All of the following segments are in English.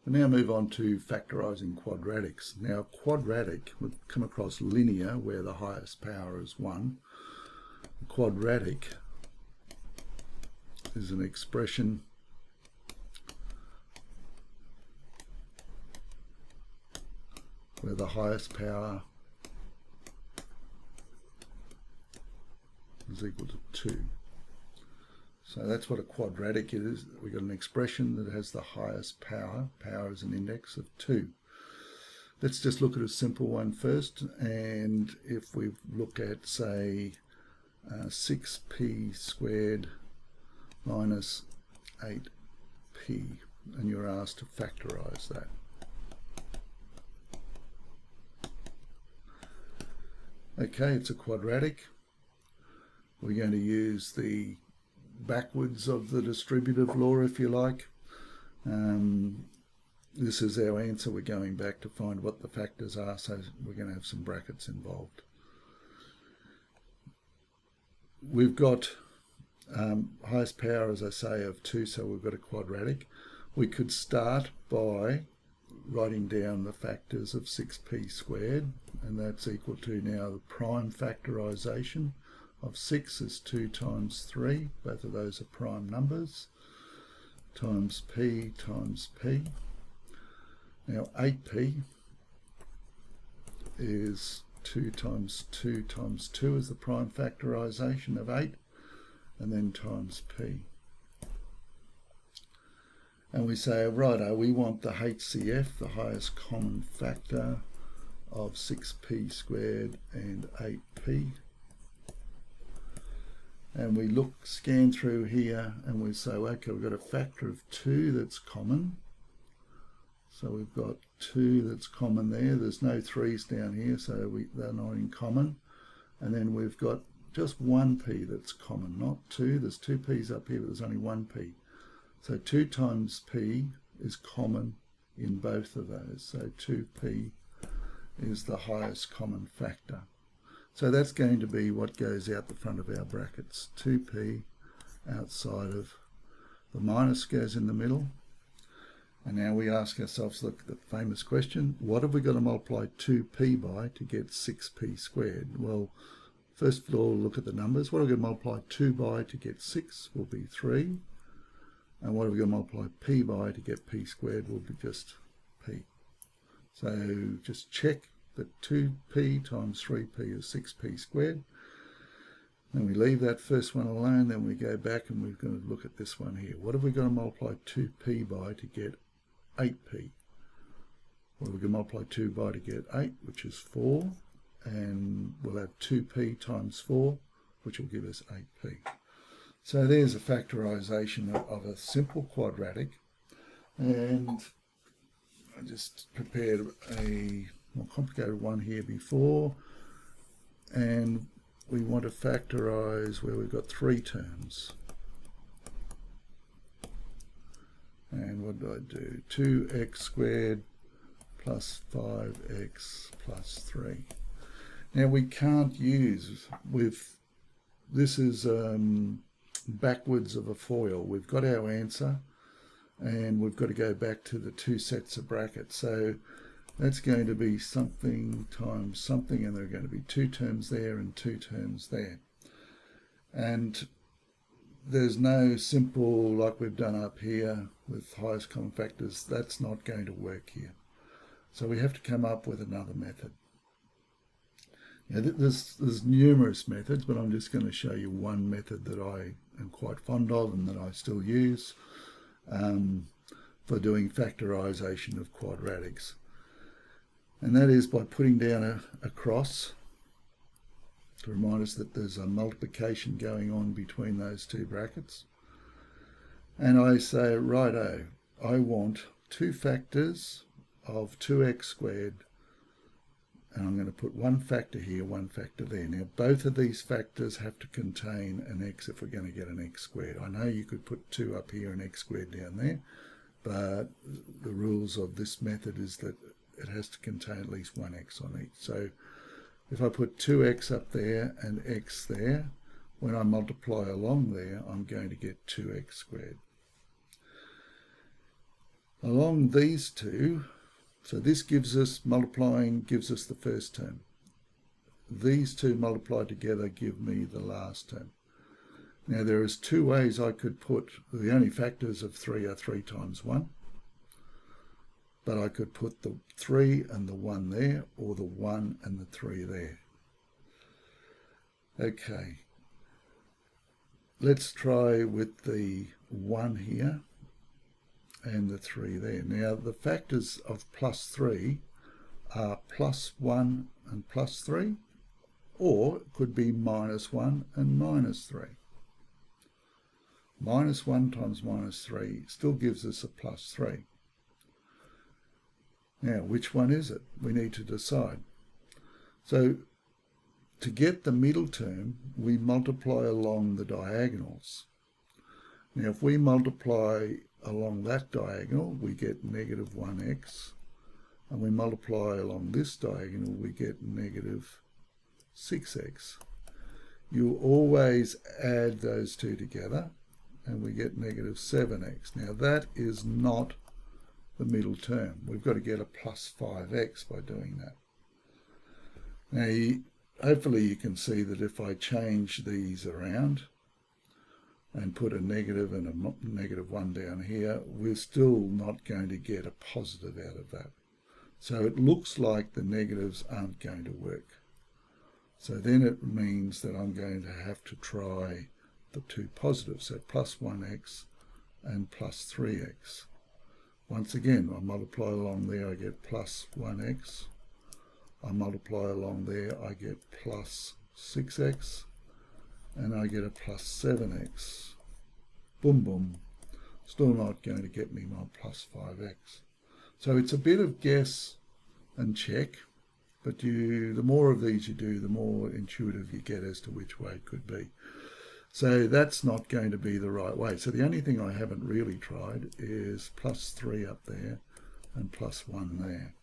We now move on to factorising quadratics. Now quadratic, we've come across linear where the highest power is 1. Quadratic is an expression where the highest power is equal to 2. So that's what a quadratic is. We've got an expression that has the highest power. Power is an index of 2. Let's just look at a simple one first. And if we look at, say, 6p squared minus 8p, and you're asked to factorise that. Okay, it's a quadratic. We're going to use the backwards of the distributive law, if you like. This is our answer. We're going back to find what the factors are, so we're going to have some brackets involved. We've got highest power, as I say, of 2, so we've got a quadratic. We could start by writing down the factors of 6p squared, and that's equal to now the prime factorisation of 6 is 2 times 3, both of those are prime numbers, times p times p. Now 8p is 2 times 2 times 2 is the prime factorisation of 8, and then times p. And we say, righto, we want the HCF, the highest common factor of 6p squared and 8p. And we scan through here, and we say, okay, we've got a factor of 2 that's common. So we've got 2 that's common there. There's no 3's down here, so they're not in common. And then we've got just 1p that's common, not 2. There's 2 p's up here, but there's only 1p. So 2 times p is common in both of those. So 2p is the highest common factor. So that's going to be what goes out the front of our brackets. 2p outside of the minus goes in the middle. And now we ask ourselves the famous question, what have we got to multiply 2p by to get 6p squared? Well, first of all, look at the numbers. What are we going to multiply 2 by to get 6 will be 3. And what are we going to multiply p by to get p squared will be just p. So just check that 2p times 3p is 6p squared. Then we leave that first one alone, then we go back and we're going to look at this one here. What have we got to multiply 2p by to get 8p? Well, we're going to multiply 2 by to get 8, which is 4, and we'll have 2p times 4, which will give us 8p. So there's a factorisation of a simple quadratic, and I just prepared a more complicated one here before, and we want to factorise where we've got 3 terms. And what do I do? 2x squared plus 5x plus 3. Now we can't use this is backwards of a FOIL. We've got our answer, and we've got to go back to the 2 sets of brackets. So that's going to be something times something, and there are going to be 2 terms there and 2 terms there. And there's no simple, like we've done up here with highest common factors. That's not going to work here. So we have to come up with another method. Now, there's numerous methods, but I'm just going to show you one method that I am quite fond of and that I still use for doing factorisation of quadratics. And that is by putting down a cross to remind us that there's a multiplication going on between those 2 brackets. And I say, righto, I want 2 factors of 2x squared, and I'm going to put 1 factor here, 1 factor there. Now both of these factors have to contain an x if we're going to get an x squared. I know you could put 2 up here and x squared down there, but the rules of this method is that it has to contain at least 1 x on each. So if I put 2x up there and x there, when I multiply along there, I'm going to get 2x squared. along these two, so this gives us, multiplying gives us the first term. These two multiplied together give me the last term. Now there is two ways I could put, the only factors of 3 are 3 times 1. But I could put the 3 and the 1 there, or the 1 and the 3 there. Okay, let's try with the 1 here and the 3 there. Now the factors of plus 3 are plus 1 and plus 3, or it could be minus 1 and minus 3. Minus 1 times minus 3 still gives us a plus 3. Now, which one is it? We need to decide. So, to get the middle term, we multiply along the diagonals. Now, if we multiply along that diagonal, we get negative 1x. And we multiply along this diagonal, we get negative 6x. You always add those two together, and we get negative 7x. Now, that is not the middle term. We've got to get a plus 5x by doing that. Now, hopefully you can see that if I change these around and put a negative and a negative 1 down here, we're still not going to get a positive out of that. So it looks like the negatives aren't going to work. So then it means that I'm going to have to try the two positives, so plus 1x and plus 3x. Once again, I multiply along there, I get plus 1x. I multiply along there, I get plus 6x. And I get a plus 7x. Boom, boom. Still not going to get me my plus 5x. So it's a bit of guess and check, but the more of these you do, the more intuitive you get as to which way it could be. So that's not going to be the right way. So the only thing I haven't really tried is plus 3 up there and plus 1 there.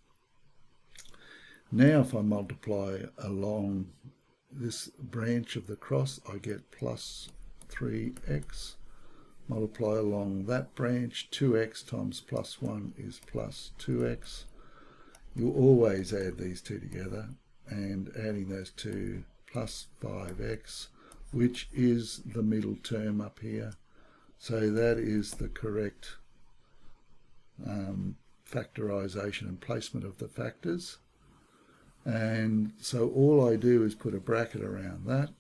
Now if I multiply along this branch of the cross, I get plus 3x. Multiply along that branch, 2x times plus 1 is plus 2x. You always add these two together, and adding those two, plus 5x, which is the middle term up here. So that is the correct factorization and placement of the factors. And so all I do is put a bracket around that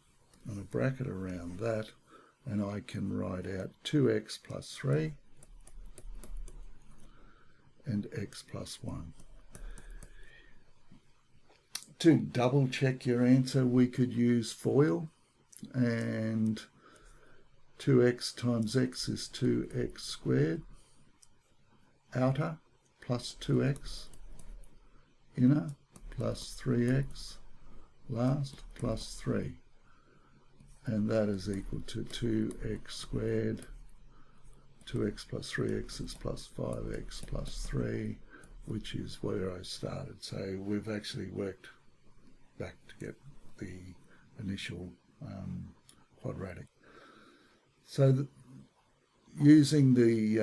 and a bracket around that, and I can write out 2x plus 3 and x plus 1. To double check your answer, we could use FOIL, and 2x times x is 2x squared, outer plus 2x, inner plus 3x, last plus 3. And that is equal to 2x squared, 2x plus 3x is plus 5x plus 3, which is where I started. So we've actually worked back to get the initial quadratic. So using the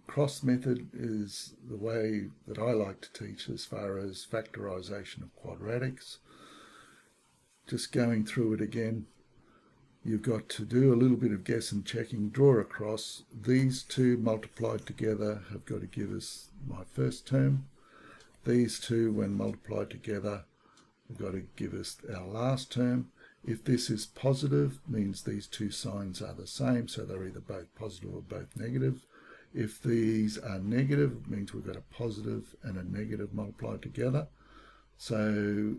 cross method is the way that I like to teach as far as factorization of quadratics. Just going through it again, you've got to do a little bit of guess and checking, draw a cross. These two multiplied together have got to give us my first term. These two, when multiplied together, have got to give us our last term. If this is positive, means these two signs are the same, so they're either both positive or both negative. If these are negative, it means we've got a positive and a negative multiplied together. So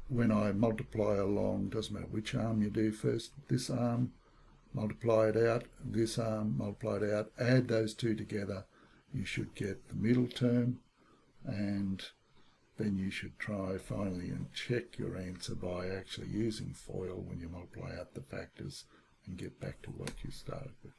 when I multiply along, doesn't matter which arm you do first, this arm, multiply it out, this arm, multiply it out, add those two together, you should get the middle term, and then you should try finally and check your answer by actually using FOIL when you multiply out the factors and get back to what you started with.